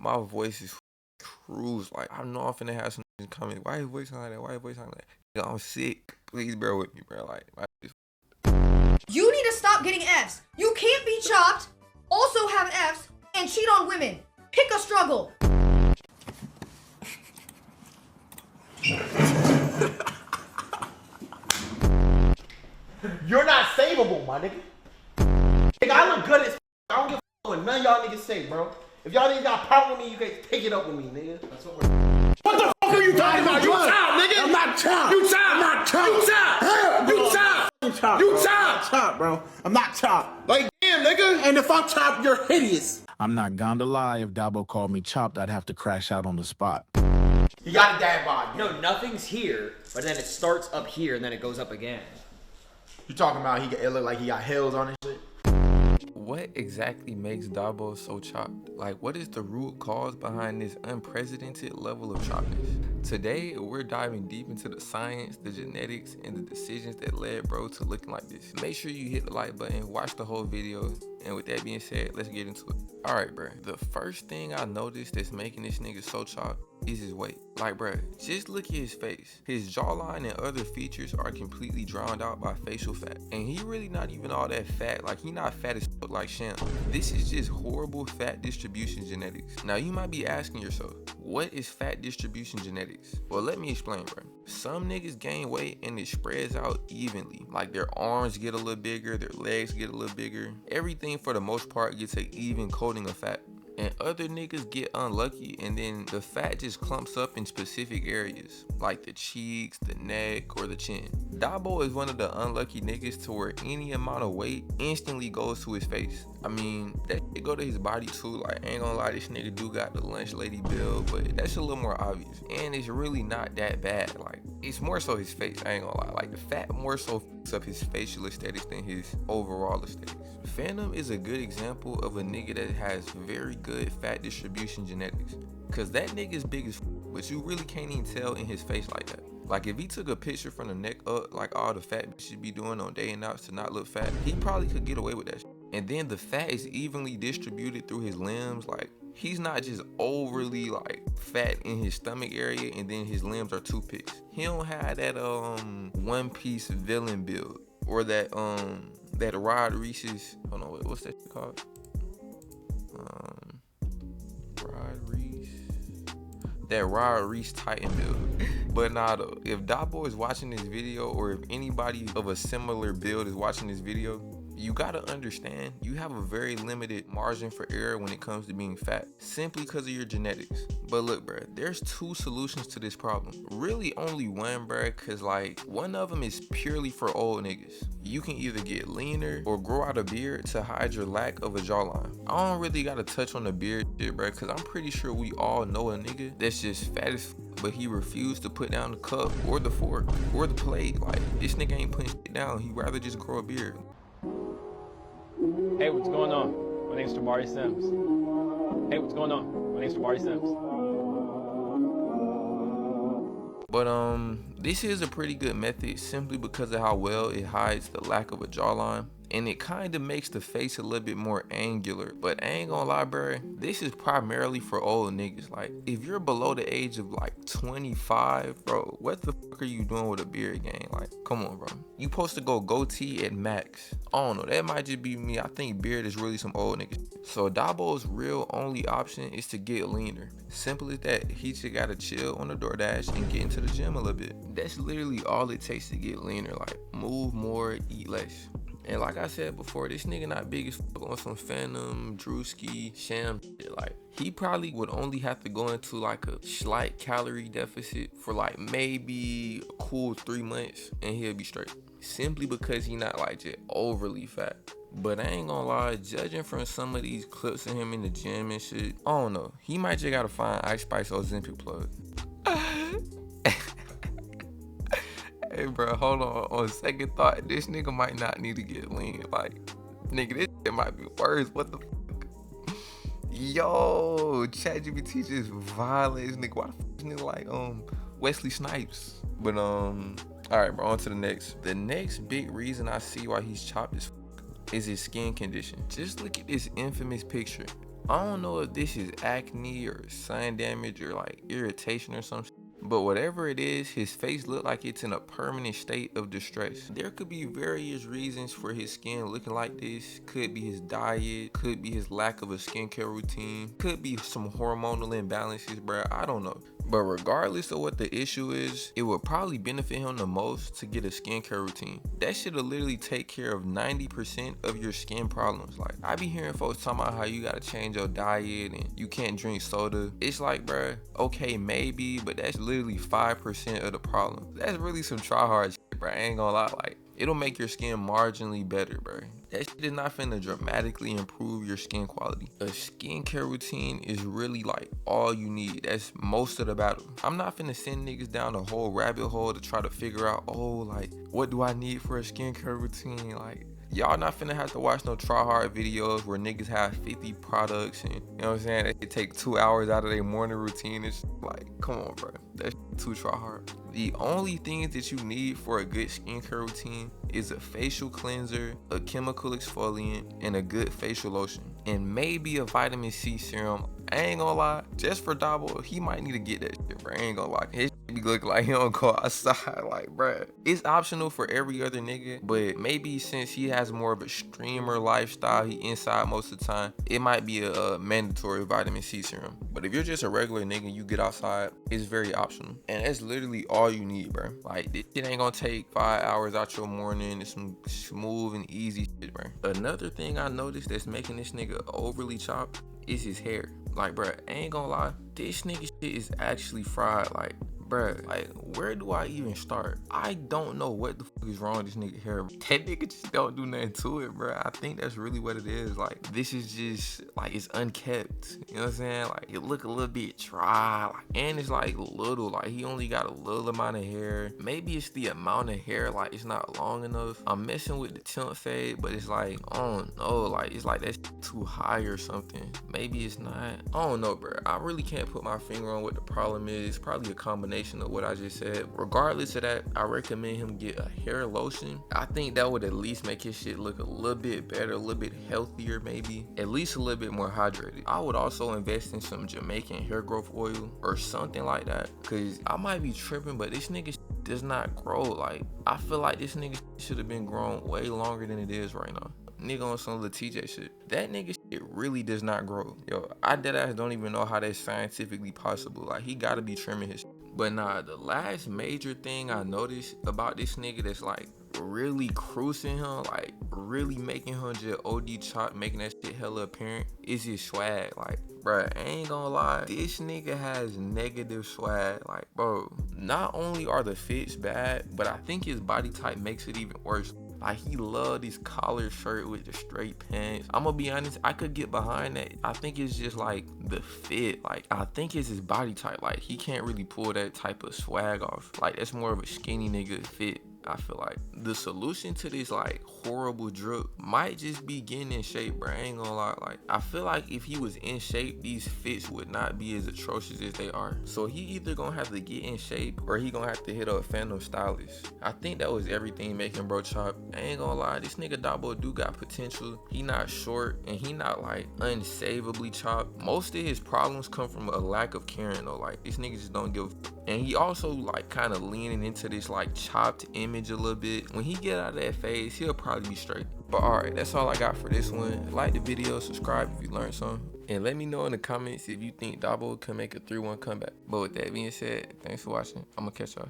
My voice is cruise. Like, I know I'm finna have some comment. Why his voice sound like that? Why his voice sound like that? I'm sick. Please bear with me, bro. Like, you need to stop getting F's. You can't be chopped, also have F's, and cheat on women. Pick a struggle. You're not savable, my nigga. Nigga, I look good as I don't give a what none of y'all niggas say, bro. If y'all niggas got a problem with me, you can take it up with me, nigga. That's what we're. What the fuck are you talking about? You chopped, nigga. I'm not chopped. You chopped. I'm not chopped. You chopped. You chopped. You chopped. Chopped, bro. I'm not chopped. Like, damn, nigga. And if I'm chopped, you're hideous. I'm not gonna lie. If Dabo called me chopped, I'd have to crash out on the spot. You got a dad bod. No, nothing's here, but then it starts up here and then it goes up again. You talking about it look like he got hills on his shit? what exactly makes Dabo so chopped? Like, what is the root cause behind this unprecedented level of choppiness? Today, we're diving deep into the science, the genetics, and the decisions that led bro to looking like this. Make sure you hit the like button, watch the whole video, and with that being said, let's get into it. Alright, bro. The first thing I noticed that's making this nigga so chopped is his weight. Like, bro, just look at his face. His jawline and other features are completely drowned out by facial fat. And he really not even all that fat. Like, he not fat as fuck like Sham. This is just horrible fat distribution genetics. Now, you might be asking yourself, what is fat distribution genetics? Well, let me explain, bro. Some niggas gain weight and it spreads out evenly. Like, their arms get a little bigger, their legs get a little bigger. Everything, for the most part, gets an even coating of fat. And other niggas get unlucky and then the fat just clumps up in specific areas, like the cheeks, the neck, or the chin. Dabo is one of the unlucky niggas to where any amount of weight instantly goes to his face. I mean, that shit go to his body too. Like, I ain't gonna lie, this nigga do got the lunch lady build, but that's a little more obvious. And it's really not that bad. Like, it's more so his face, I ain't gonna lie. Like, the fat more so fucks up his facial aesthetics than his overall aesthetics. Phantom is a good example of a nigga that has very good fat distribution genetics. Cause that nigga's big as but you really can't even tell in his face like that. Like, if he took a picture from the neck up, like all the fat bitches be doing on day and outs to not look fat, he probably could get away with that shit. And then the fat is evenly distributed through his limbs. Like, he's not just overly like fat in his stomach area and then his limbs are toothpicks. He don't have that One Piece villain build or that that Rod Reese's, hold on, what's that shit called? That Rod Reese Titan build. But nah though, if Dabo is watching this video or if anybody of a similar build is watching this video, you gotta understand you have a very limited margin for error when it comes to being fat, simply because of your genetics. But look, bruh, there's two solutions to this problem. Really only one, bruh, cause like one of them is purely for old niggas. You can either get leaner or grow out a beard to hide your lack of a jawline. I don't really gotta touch on the beard shit, bruh, cause I'm pretty sure we all know a nigga that's just fat as but he refused to put down the cup or the fork or the plate. Like, this nigga ain't putting shit down, he'd rather just grow a beard. Hey, what's going on? My name's Tabari Sims. Hey, what's going on? My name's Tabari Sims. But this is a pretty good method simply because of how well it hides the lack of a jawline. And it kind of makes the face a little bit more angular. But I ain't gonna lie, bro, this is primarily for old niggas. Like, if you're below the age of like 25, bro, what the fuck are you doing with a beard gang? Like, come on, bro. You supposed to go goatee at max. I don't know, that might just be me. I think beard is really some old niggas. So Dabo's real only option is to get leaner. Simple as that. He just gotta chill on the DoorDash and get into the gym a little bit. That's literally all it takes to get leaner. Like, move more, eat less. And like I said before, this nigga not big as fuck on some Phantom, Drewski, Sham shit. Like, he probably would only have to go into like a slight calorie deficit for like maybe a cool 3 months and he'll be straight. Simply because he not like just overly fat. But I ain't gonna lie, judging from some of these clips of him in the gym and shit, I don't know. He might just gotta find Ice Spice Ozempic plug. Hey bro, hold on. On second thought, this nigga might not need to get lean. Like, nigga, this shit might be worse. What the fuck? Yo, ChatGPT just violates nigga. Why the fuck is nigga like Wesley Snipes? But alright bro, on to the next. The next big reason I see why he's chopped as fuck is his skin condition. Just look at this infamous picture. I don't know if this is acne or sun damage or like irritation or something. But whatever it is, his face looked like it's in a permanent state of distress. There could be various reasons for his skin looking like this. Could be his diet, could be his lack of a skincare routine, could be some hormonal imbalances, bruh. I don't know. But regardless of what the issue is, it would probably benefit him the most to get a skincare routine. That shit'll literally take care of 90% of your skin problems. Like, I be hearing folks talking about how you gotta change your diet and you can't drink soda. It's like, bruh, okay, maybe, but that's literally 5% of the problem. That's really some try hard shit, bruh. I ain't gonna lie, like, it'll make your skin marginally better, bruh. That shit is not finna dramatically improve your skin quality. A skincare routine is really like all you need. That's most of the battle. I'm not finna send niggas down a whole rabbit hole to try to figure out, oh, like, what do I need for a skincare routine? Like, y'all not finna have to watch no try hard videos where niggas have 50 products and, you know what I'm saying, they take 2 hours out of their morning routine. It's like, come on, bro. That's too try hard. The only things that you need for a good skincare routine is a facial cleanser, a chemical exfoliant, and a good facial lotion. And maybe a vitamin C serum. I ain't gonna lie, just for Dabo, he might need to get that shit, bro. I ain't gonna lie. His shit be looking like he don't go outside, like, bruh. It's optional for every other nigga, but maybe since he has more of a streamer lifestyle, he inside most of the time, it might be a mandatory vitamin C serum. But if you're just a regular nigga, you get outside, it's very optional. And that's literally all you need, bro. Like, this shit ain't gonna take 5 hours out your morning. It's some smooth and easy shit, bro. Another thing I noticed that's making this nigga overly chopped is his hair. Like, bruh, I ain't gonna lie, this nigga shit is actually fried. Like, bruh, like, where do I even start? I don't know what the fuck is wrong with this nigga hair. That nigga just don't do nothing to it, bruh. I think that's really what it is. Like, this is just, like, it's unkept. You know what I'm saying? Like, it look a little bit dry. Like, and it's, like, little. Like, he only got a little amount of hair. Maybe it's the amount of hair, like, it's not long enough. I'm messing with the temp fade, but it's like, I don't know. Like, it's like that's too high or something. Maybe it's not. I don't know, bruh. I really can't put my finger on what the problem is. It's probably a combination of what I just said. Regardless of that, I recommend him get a hair lotion. I think that would at least make his shit look a little bit better, a little bit healthier, maybe at least a little bit more hydrated. I would also invest in some Jamaican hair growth oil or something like that, because I might be tripping, but this nigga does not grow. Like, I feel like this nigga should have been grown way longer than it is right now. Nigga on some little TJ shit. That nigga shit really does not grow. Yo, I deadass don't even know how that's scientifically possible. Like, he gotta be trimming his shit. But nah, the last major thing I noticed about this nigga that's like really cruising him, like really making him just OD chop, making that shit hella apparent, is his swag. Like, bruh, I ain't gonna lie, this nigga has negative swag. Like, bro, not only are the fits bad, but I think his body type makes it even worse. Like, he love this collar shirt with the straight pants. I'm gonna be honest, I could get behind that. I think it's just like the fit. Like, I think it's his body type. Like, he can't really pull that type of swag off. Like, that's more of a skinny nigga fit. I feel like the solution to this like horrible drip might just be getting in shape, bro. I ain't gonna lie. Like, I feel like if he was in shape, these fits would not be as atrocious as they are. So he either gonna have to get in shape or he gonna have to hit up Phantom Stylist. I think that was everything making bro chop. I ain't gonna lie, this nigga Dabo do got potential. He not short and he not like unsavably chopped. Most of his problems come from a lack of caring though. Like, this nigga just don't give a fuck. And he also like kind of leaning into this like chopped image a little bit. When he get out of that phase, he'll probably be straight. But alright, that's all I got for this one. Like the video, subscribe if you learned something, and let me know in the comments if you think Dabo can make a 3-1 comeback. But with that being said, thanks for watching. I'm gonna catch y'all.